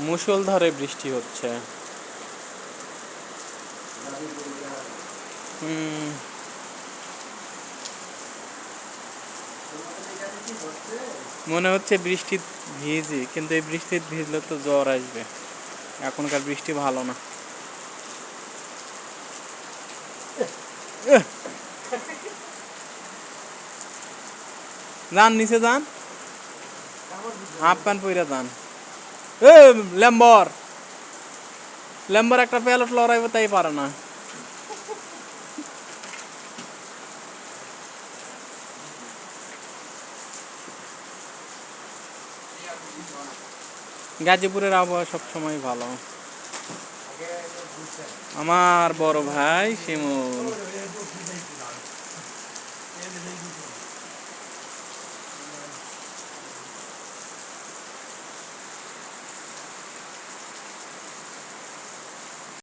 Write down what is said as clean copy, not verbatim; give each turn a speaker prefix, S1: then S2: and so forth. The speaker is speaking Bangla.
S1: মুষলধারে বৃষ্টি হচ্ছে। মনে হচ্ছে বৃষ্টি ভিজি, কিন্তু এই বৃষ্টিতে ভিজলে তো জ্বর আসবে। এখনকার বৃষ্টি ভালো না। যান নিচে যান, হাফ প্যান্ট পইরা যান। ল্যাম্বর ল্যাম্বর একটা প্যালট লড়াইব তাই পারে না। গাজীপুরের আবহাওয়া সবসময় ভালো। আমার বড় ভাই শিমুল।